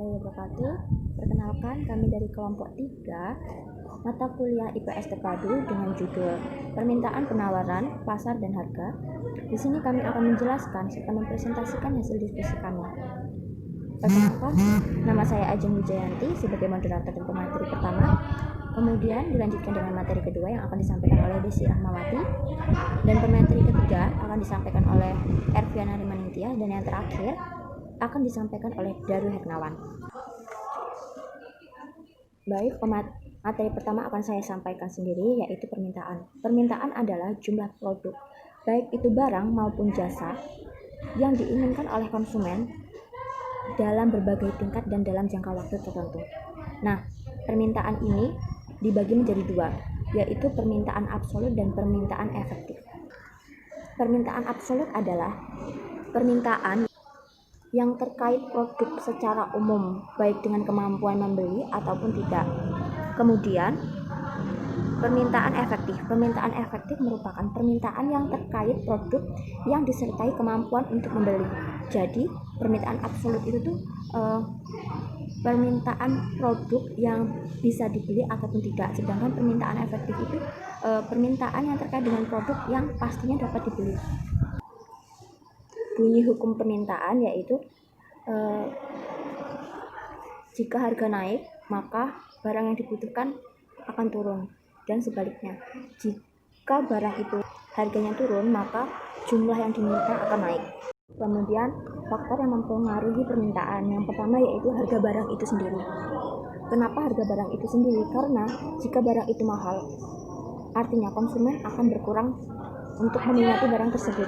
warahmatullahi wabarakatuh. Perkenalkan, kami dari kelompok 3 mata kuliah IPS terpadu dengan judul Permintaan, Penawaran, Pasar, dan Harga. Di sini kami akan menjelaskan serta mempresentasikan hasil diskusi kami. Perkenalkan, nama saya Ajeng Wijayanti sebagai moderator dan pemateri pertama. Kemudian dilanjutkan dengan materi kedua yang akan disampaikan oleh Desi Rahmawati, dan pemateri ketiga akan disampaikan oleh Erviana Rimaningtyas, dan yang terakhir akan disampaikan oleh Daru Hernawan. Baik, materi pertama akan saya sampaikan sendiri, yaitu permintaan. Permintaan adalah jumlah produk, baik itu barang maupun jasa, yang diinginkan oleh konsumen dalam berbagai tingkat dan dalam jangka waktu tertentu. Nah, permintaan ini dibagi menjadi dua, yaitu permintaan absolut dan permintaan efektif. Permintaan absolut adalah permintaan yang terkait produk secara umum, baik dengan kemampuan membeli ataupun tidak. Kemudian, permintaan efektif. Permintaan efektif merupakan permintaan yang terkait produk yang disertai kemampuan untuk membeli. Jadi, permintaan absolut itu tuh permintaan produk yang bisa dibeli ataupun tidak. Sedangkan permintaan efektif itu permintaan yang terkait dengan produk yang pastinya dapat dibeli. Bunyi hukum permintaan yaitu jika harga naik, maka barang yang dibutuhkan akan turun, dan sebaliknya. Jika barang itu harganya turun, maka jumlah yang diminta akan naik. Kemudian, faktor yang mempengaruhi permintaan yang pertama yaitu harga barang itu sendiri. Kenapa harga barang itu sendiri? Karena jika barang itu mahal, artinya konsumen akan berkurang untuk meminati barang tersebut.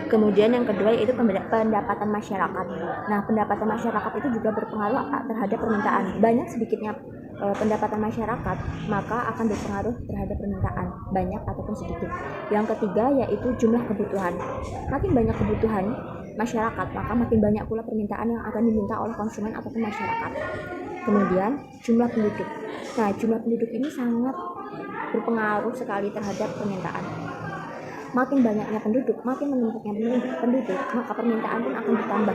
Kemudian yang kedua yaitu pendapatan masyarakat. Nah, pendapatan masyarakat itu juga berpengaruh terhadap permintaan. Banyak sedikitnya pendapatan masyarakat, maka akan berpengaruh terhadap permintaan, banyak ataupun sedikit. Yang ketiga yaitu jumlah kebutuhan. Makin banyak kebutuhan masyarakat, maka makin banyak pula permintaan yang akan diminta oleh konsumen ataupun masyarakat. Kemudian jumlah penduduk. Nah, jumlah penduduk ini sangat berpengaruh sekali terhadap permintaan. Makin banyaknya penduduk, makin menumpuknya penduduk, maka permintaan pun akan bertambah.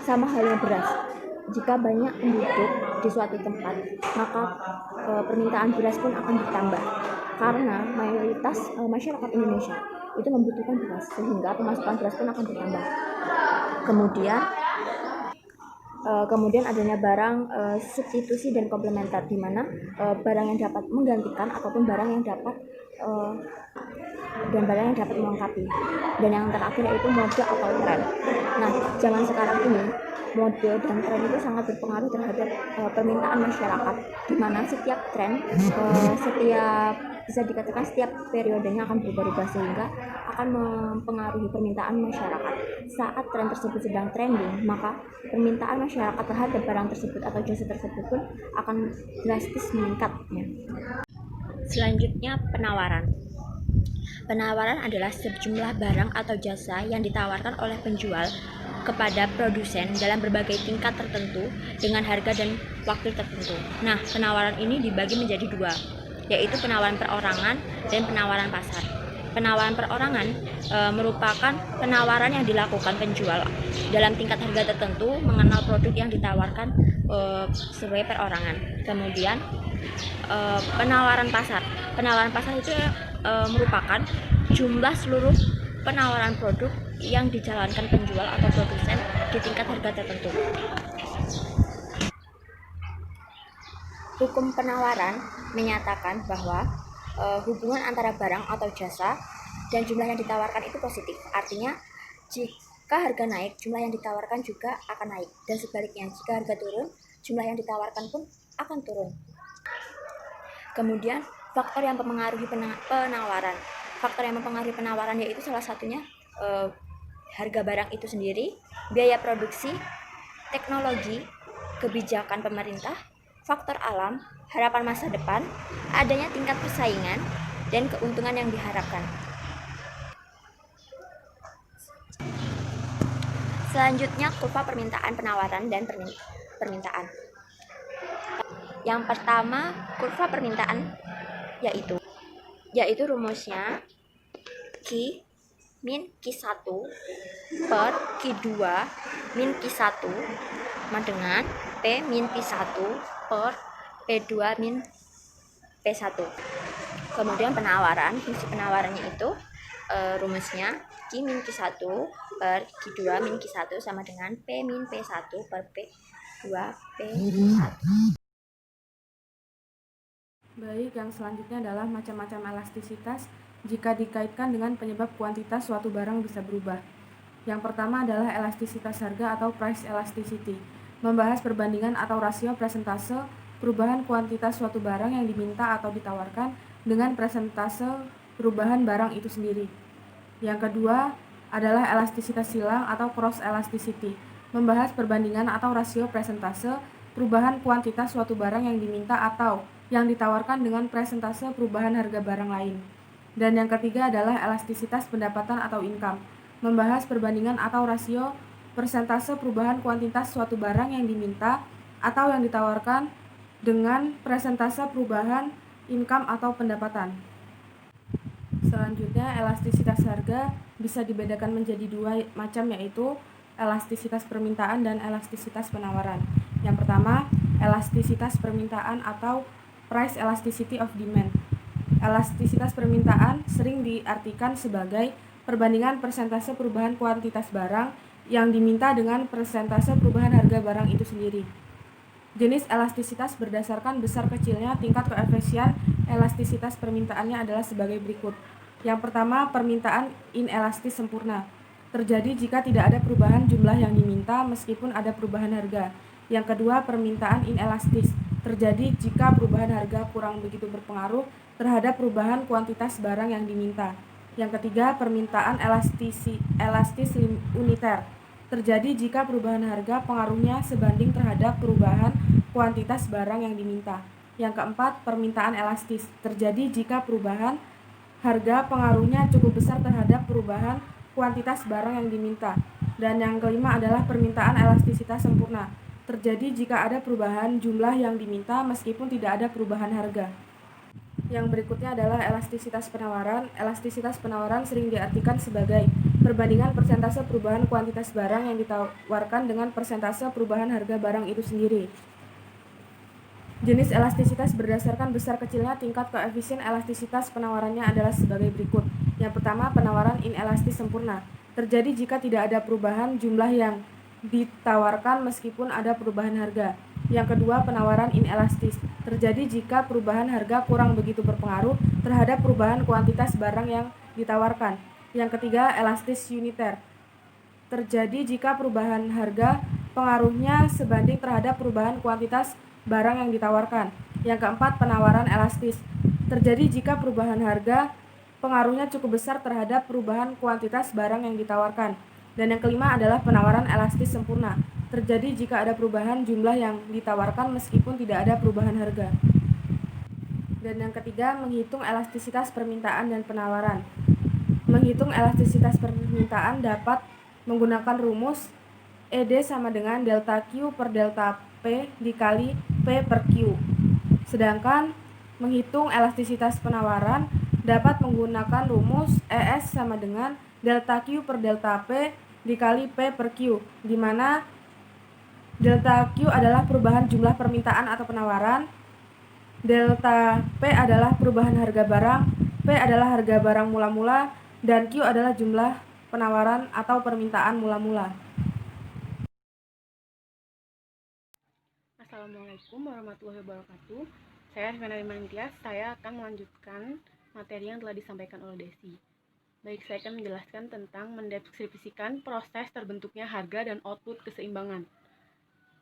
Sama halnya beras. Jika banyak penduduk di suatu tempat, maka permintaan beras pun akan bertambah. Karena mayoritas masyarakat Indonesia itu membutuhkan beras, sehingga pemasukan beras pun akan bertambah. Kemudian adanya barang substitusi dan komplementer, di mana barang yang dapat menggantikan ataupun barang yang dapat melengkapi. Dan yang terakhir yaitu mode atau tren. Nah, zaman sekarang ini mode dan tren itu sangat berpengaruh terhadap permintaan masyarakat, di mana setiap tren bisa dikatakan setiap periodenya akan berubah-ubah, sehingga akan mempengaruhi permintaan masyarakat. Saat tren tersebut sedang trending, maka permintaan masyarakat terhadap barang tersebut atau jasa tersebut pun akan drastis meningkat. Selanjutnya, penawaran. Penawaran adalah sejumlah barang atau jasa yang ditawarkan oleh penjual kepada produsen dalam berbagai tingkat tertentu dengan harga dan waktu tertentu. Nah, penawaran ini dibagi menjadi dua, yaitu penawaran perorangan dan penawaran pasar. Penawaran perorangan merupakan penawaran yang dilakukan penjual dalam tingkat harga tertentu mengenal produk yang ditawarkan sebagai perorangan. Kemudian penawaran pasar. Penawaran pasar itu merupakan jumlah seluruh penawaran produk yang dijalankan penjual atau produsen di tingkat harga tertentu. Hukum penawaran menyatakan bahwa hubungan antara barang atau jasa dan jumlah yang ditawarkan itu positif. Artinya, jika harga naik, jumlah yang ditawarkan juga akan naik. Dan sebaliknya, jika harga turun, jumlah yang ditawarkan pun akan turun. Kemudian, faktor yang mempengaruhi penawaran. Faktor yang mempengaruhi penawaran yaitu salah satunya harga barang itu sendiri, biaya produksi, teknologi, kebijakan pemerintah, faktor alam, harapan masa depan, adanya tingkat persaingan, dan keuntungan yang diharapkan. Selanjutnya, kurva permintaan, penawaran, dan permintaan. Yang pertama, kurva permintaan yaitu rumusnya Q min Q1 per Q2 min Q1 sama dengan P min P1 per P2 min P1. Kemudian fungsi penawarannya itu rumusnya Q min Q1 per Q2 min Q1 sama dengan P min P1 per P2 P1. Baik, yang selanjutnya adalah macam-macam elastisitas jika dikaitkan dengan penyebab kuantitas suatu barang bisa berubah. Yang pertama adalah elastisitas harga atau price elasticity, membahas perbandingan atau rasio presentase perubahan kuantitas suatu barang yang diminta atau ditawarkan dengan presentase perubahan barang itu sendiri. Yang kedua adalah elastisitas silang atau cross elasticity, membahas perbandingan atau rasio presentase perubahan kuantitas suatu barang yang diminta atau yang ditawarkan dengan presentase perubahan harga barang lain. Dan yang ketiga adalah elastisitas pendapatan atau income, membahas perbandingan atau rasio persentase perubahan kuantitas suatu barang yang diminta atau yang ditawarkan dengan presentase perubahan income atau pendapatan. Selanjutnya, elastisitas harga bisa dibedakan menjadi dua macam, yaitu elastisitas permintaan dan elastisitas penawaran. Yang pertama, elastisitas permintaan atau price elasticity of demand. Elastisitas permintaan sering diartikan sebagai perbandingan persentase perubahan kuantitas barang yang diminta dengan persentase perubahan harga barang itu sendiri. Jenis elastisitas berdasarkan besar kecilnya tingkat koefisien elastisitas permintaannya adalah sebagai berikut. Yang pertama, permintaan inelastis sempurna. Terjadi jika tidak ada perubahan jumlah yang diminta meskipun ada perubahan harga. Yang kedua, permintaan inelastis. Terjadi jika perubahan harga kurang begitu berpengaruh terhadap perubahan kuantitas barang yang diminta. Yang ketiga, permintaan elastis uniter. Terjadi jika perubahan harga pengaruhnya sebanding terhadap perubahan kuantitas barang yang diminta. Yang keempat, permintaan elastis. Terjadi jika perubahan harga pengaruhnya cukup besar terhadap perubahan kuantitas barang yang diminta. Dan yang kelima adalah permintaan elastisitas sempurna. Terjadi jika ada perubahan jumlah yang diminta meskipun tidak ada perubahan harga. Yang berikutnya adalah elastisitas penawaran. Elastisitas penawaran sering diartikan sebagai perbandingan persentase perubahan kuantitas barang yang ditawarkan dengan persentase perubahan harga barang itu sendiri. Jenis elastisitas berdasarkan besar kecilnya tingkat koefisien elastisitas penawarannya adalah sebagai berikut. Yang pertama, penawaran inelastis sempurna. Terjadi jika tidak ada perubahan jumlah yang ditawarkan meskipun ada perubahan harga. Yang kedua, penawaran inelastis. Terjadi jika perubahan harga kurang begitu berpengaruh terhadap perubahan kuantitas barang yang ditawarkan. Yang ketiga, elastis uniter. Terjadi jika perubahan harga pengaruhnya sebanding terhadap perubahan kuantitas barang yang ditawarkan. Yang keempat, penawaran elastis. Terjadi jika perubahan harga pengaruhnya cukup besar terhadap perubahan kuantitas barang yang ditawarkan. Dan yang kelima adalah penawaran elastis sempurna. Terjadi jika ada perubahan jumlah yang ditawarkan meskipun tidak ada perubahan harga. Dan yang ketiga, menghitung elastisitas permintaan dan penawaran. Menghitung elastisitas permintaan dapat menggunakan rumus ED sama dengan delta Q per delta P dikali P per Q. Sedangkan menghitung elastisitas penawaran dapat menggunakan rumus ES sama dengan delta Q per delta P dikali P per Q, di mana delta Q adalah perubahan jumlah permintaan atau penawaran, delta P adalah perubahan harga barang, P adalah harga barang mula-mula, dan Q adalah jumlah penawaran atau permintaan mula-mula. Assalamualaikum warahmatullahi wabarakatuh. Saya Rifana Limantias. Saya akan melanjutkan materi yang telah disampaikan oleh Desi. Baik, saya akan menjelaskan tentang mendeskripsikan proses terbentuknya harga dan output keseimbangan.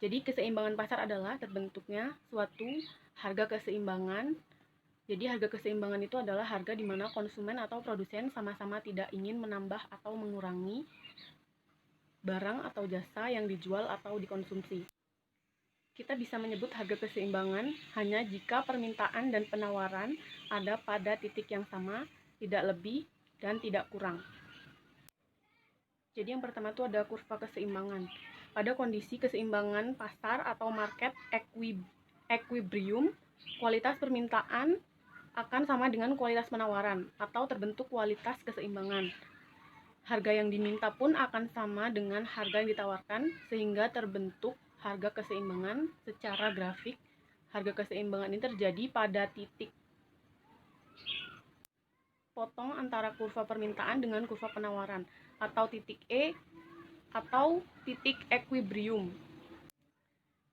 Jadi, keseimbangan pasar adalah terbentuknya suatu harga keseimbangan. Jadi, harga keseimbangan itu adalah harga di mana konsumen atau produsen sama-sama tidak ingin menambah atau mengurangi barang atau jasa yang dijual atau dikonsumsi. Kita bisa menyebut harga keseimbangan hanya jika permintaan dan penawaran ada pada titik yang sama, tidak lebih dan tidak kurang. Jadi yang pertama itu ada kurva keseimbangan. Pada kondisi keseimbangan pasar atau market equilibrium, kualitas permintaan akan sama dengan kualitas penawaran atau terbentuk kualitas keseimbangan. Harga yang diminta pun akan sama dengan harga yang ditawarkan sehingga terbentuk harga keseimbangan secara grafik. Harga keseimbangan ini terjadi pada titik potong antara kurva permintaan dengan kurva penawaran, atau titik E atau titik equilibrium.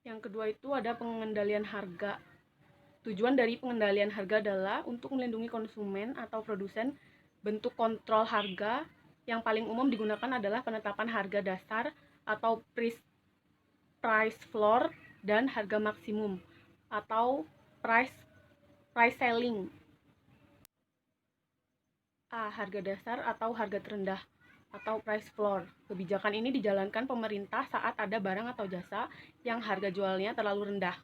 Yang kedua itu ada pengendalian harga. Tujuan dari pengendalian harga adalah untuk melindungi konsumen atau produsen. Bentuk kontrol harga yang paling umum digunakan adalah penetapan harga dasar atau price floor dan harga maksimum atau price ceiling. A. Harga dasar atau harga terendah atau price floor. Kebijakan ini dijalankan pemerintah saat ada barang atau jasa yang harga jualnya terlalu rendah,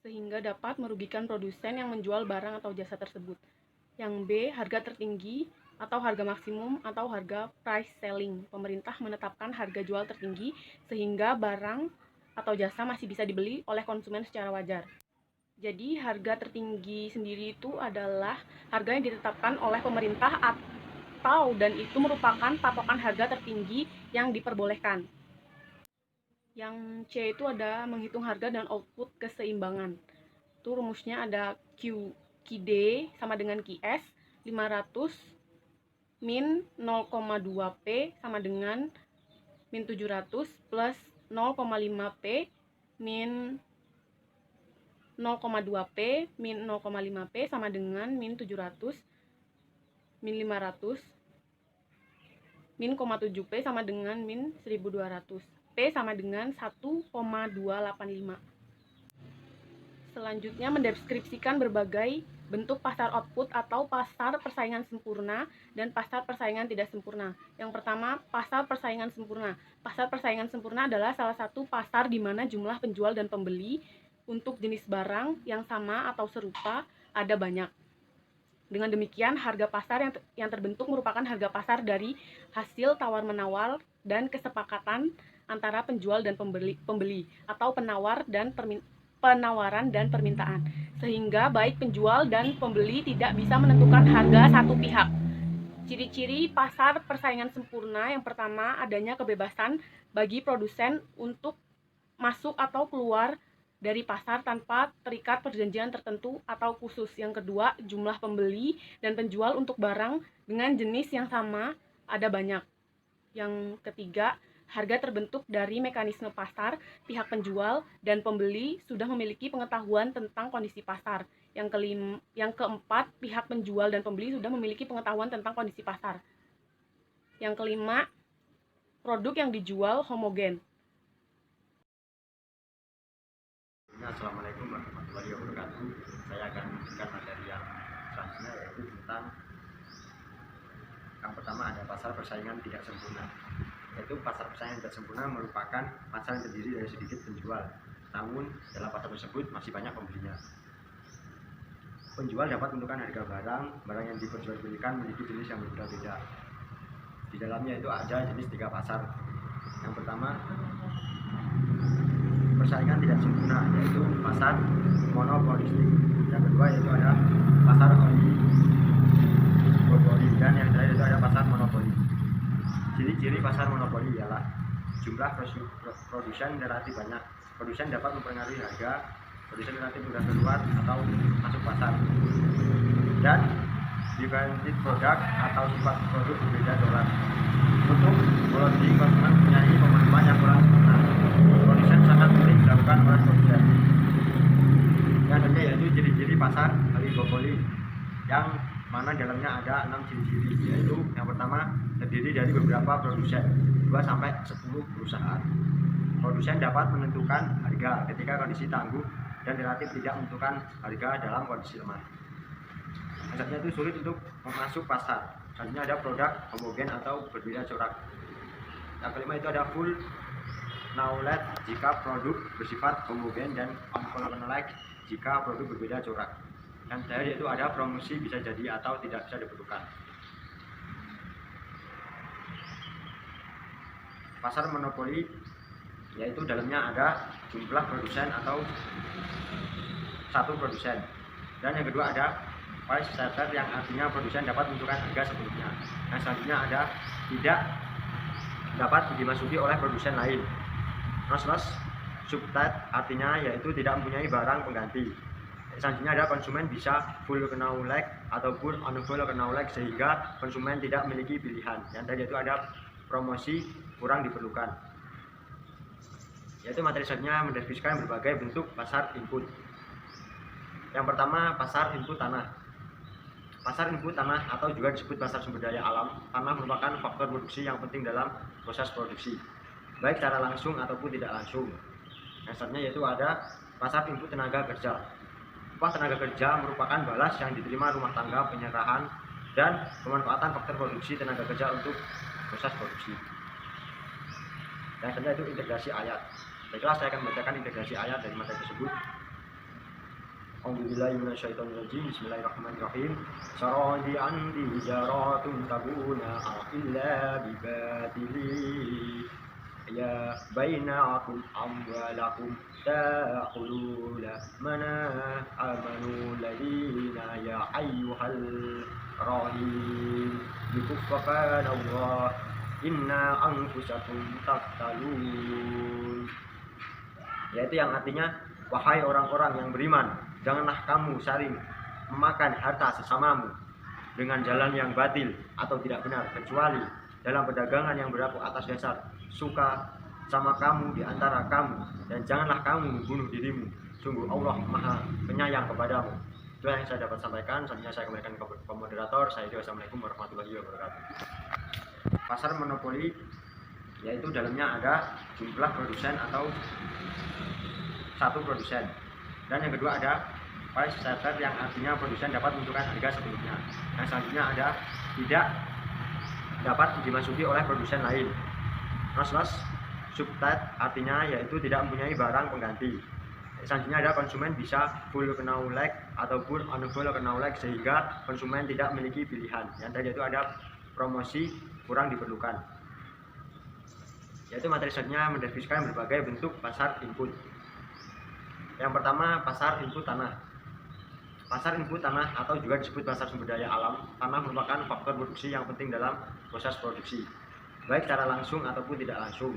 sehingga dapat merugikan produsen yang menjual barang atau jasa tersebut. Yang B. Harga tertinggi atau harga maksimum atau harga price ceiling. Pemerintah menetapkan harga jual tertinggi sehingga barang atau jasa masih bisa dibeli oleh konsumen secara wajar. Jadi harga tertinggi sendiri itu adalah harga yang ditetapkan oleh pemerintah dan itu merupakan patokan harga tertinggi yang diperbolehkan. Yang C itu ada menghitung harga dan output keseimbangan. Itu rumusnya ada QD sama dengan QS 500 min 0,2P sama dengan min 700 plus 0,5P min 0,2P min 0,5P sama dengan min 700 min 500 min 0,7P sama dengan min 1200. P sama dengan 1,285. Selanjutnya mendeskripsikan berbagai bentuk pasar output atau pasar persaingan sempurna dan pasar persaingan tidak sempurna. Yang pertama, pasar persaingan sempurna. Pasar persaingan sempurna adalah salah satu pasar di mana jumlah penjual dan pembeli untuk jenis barang yang sama atau serupa ada banyak. Dengan demikian, harga pasar yang terbentuk merupakan harga pasar dari hasil tawar-menawar dan kesepakatan antara penjual dan pembeli atau penawaran dan permintaan, sehingga baik penjual dan pembeli tidak bisa menentukan harga satu pihak. Ciri-ciri pasar persaingan sempurna: yang pertama, adanya kebebasan bagi produsen untuk masuk atau keluar dari pasar tanpa terikat perjanjian tertentu atau khusus. Yang kedua, jumlah pembeli dan penjual untuk barang dengan jenis yang sama ada banyak. Yang ketiga, harga terbentuk dari mekanisme pasar. Pihak penjual dan pembeli sudah memiliki pengetahuan tentang kondisi pasar. Yang keempat, pihak penjual dan pembeli sudah memiliki pengetahuan tentang kondisi pasar. Yang kelima, produk yang dijual homogen. Assalamualaikum warahmatullahi wabarakatuh. Saya akan memberikan materi yang selanjutnya, yaitu tentang yang pertama ada pasar persaingan tidak sempurna. Yaitu pasar persaingan tidak sempurna merupakan pasar yang terdiri dari sedikit penjual, namun dalam pasar tersebut masih banyak pembelinya. Penjual dapat menentukan harga barang yang diperjualbelikan memiliki jenis yang berbeda-beda. Di dalamnya itu ada jenis 3 pasar. Yang pertama, persaingan tidak sempurna, yaitu pasar monopolistik. Yang kedua yaitu ada pasar oligopoli, dan yang terakhir itu ada pasar monopoli. Ciri-ciri pasar monopoli ialah jumlah produsen relatif banyak. Produsen dapat mempengaruhi harga. Produsen relatif mudah keluar atau masuk pasar. Dan differentiated produk atau sifat produk berbeda dolar. Untuk loading, konsumen mempunyai pemahaman yang kurang sempurna. Produsen sangat sulit dilakukan oleh produsen. Yang ketiga yaitu ciri-ciri pasar oligopoli, yang mana dalamnya ada 6 ciri-ciri, yaitu yang pertama, terdiri dari beberapa produsen, 2-10 perusahaan. Produsen dapat menentukan harga ketika kondisi tangguh dan relatif tidak menentukan harga dalam kondisi lemah. Maksudnya itu sulit untuk masuk pasar. Selanjutnya ada produk homogen atau berbeda corak. Yang kelima itu ada full knowledge jika produk bersifat homogen, dan unconfirmed jika produk berbeda corak. Yang terakhir yaitu ada promosi bisa jadi atau tidak bisa dibutuhkan. Pasar monopoli yaitu dalamnya ada jumlah produsen atau satu produsen, dan yang kedua ada price setter, yang artinya produsen dapat menentukan harga sebelumnya. Nah, selanjutnya ada tidak dapat dimasuki oleh produsen lain. Non-loss substitute artinya yaitu tidak mempunyai barang pengganti. Selanjutnya ada konsumen bisa full knowledge ataupun unfull knowledge sehingga konsumen tidak memiliki pilihan. Yang tadi itu ada promosi kurang diperlukan. Yaitu materi selanjutnya mendeskripsikan berbagai bentuk pasar input. Yang pertama, pasar input tanah. Pasar input tanah atau juga disebut pasar sumber daya alam. Tanah merupakan faktor produksi yang penting dalam proses produksi, baik secara langsung ataupun tidak langsung. Yang selanjutnya yaitu ada pasar input tenaga kerja. Upah tenaga kerja merupakan balas yang diterima rumah tangga penyerahan dan pemanfaatan faktor produksi tenaga kerja untuk proses produksi. Yang selanjutnya itu integrasi ayat. Baiklah, saya akan membacakan integrasi ayat dari materi tersebut. A'udzubillahi minasyaitonirrajim. Bismillahirrahmanirrahim. Saradi andi jaratun tabuna illa bibatili ya bainakum amwalakum ta'kuluna mana amanu ladina ya ayyuhal rahim bikuffafan Allah inna anfusakum taqtalun. Yaitu yang artinya, wahai orang-orang yang beriman, janganlah kamu saling memakan harta sesamamu dengan jalan yang batil atau tidak benar, kecuali dalam perdagangan yang berlaku atas dasar suka sama kamu di antara kamu, dan janganlah kamu membunuh dirimu. Sungguh Allah Maha Penyayang kepadamu. Itu yang saya dapat sampaikan. Selanjutnya saya kembalikan ke moderator. Assalamualaikum warahmatullahi wabarakatuh. Pasar monopoli yaitu dalamnya ada jumlah produsen atau satu produsen, dan yang kedua ada price setter yang artinya produsen dapat menentukan harga sebelumnya. Yang selanjutnya ada tidak dapat dimasuki oleh produsen lain. Non-loss substitute artinya yaitu tidak mempunyai barang pengganti. Selanjutnya ada konsumen bisa full knowledge ataupun unfull knowledge sehingga konsumen tidak memiliki pilihan. Yang tadi itu ada promosi kurang diperlukan. Yaitu materi selanjutnya mendeskripsikan berbagai bentuk pasar input. Yang pertama, pasar input tanah. Pasar input tanah atau juga disebut pasar sumber daya alam. Tanah merupakan faktor produksi yang penting dalam proses produksi, baik secara langsung ataupun tidak langsung.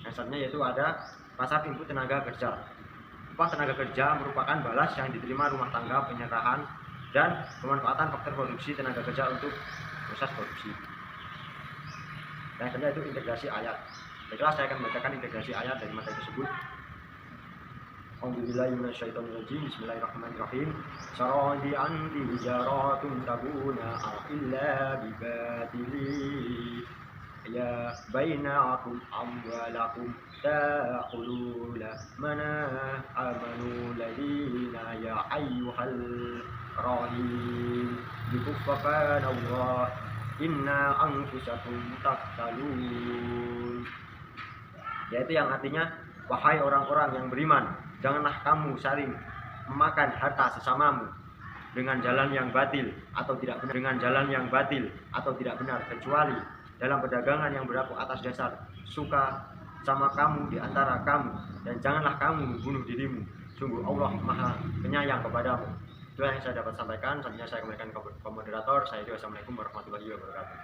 Yang selanjutnya yaitu ada pasar input tenaga kerja. Upah tenaga kerja merupakan balas yang diterima rumah tangga penyerahan dan pemanfaatan faktor produksi tenaga kerja untuk proses produksi. Yang selanjutnya itu integrasi ayat. Baiklah, saya akan membacakan integrasi ayat dari materi tersebut. A'udzubillahi minasyaitonirrajim. Bismillahirrahmanirrahim. Saradi andi jaratun tabuna illa bibatili ya bainakum amwalakum ta'kuluna mana amanu ladina ya ayyuhal rahim bikuffafan Allah inna anfusakum taqtalun. Yaitu yang artinya, wahai orang-orang yang beriman, janganlah kamu saling memakan harta sesamamu dengan jalan yang batil atau tidak benar, kecuali dalam perdagangan yang berlaku atas dasar suka sama kamu di antara kamu, dan janganlah kamu membunuh dirimu. Sungguh Allah Maha Penyayang kepadamu. Itu yang saya dapat sampaikan. Selanjutnya saya kembalikan ke moderator. Assalamualaikum warahmatullahi wabarakatuh.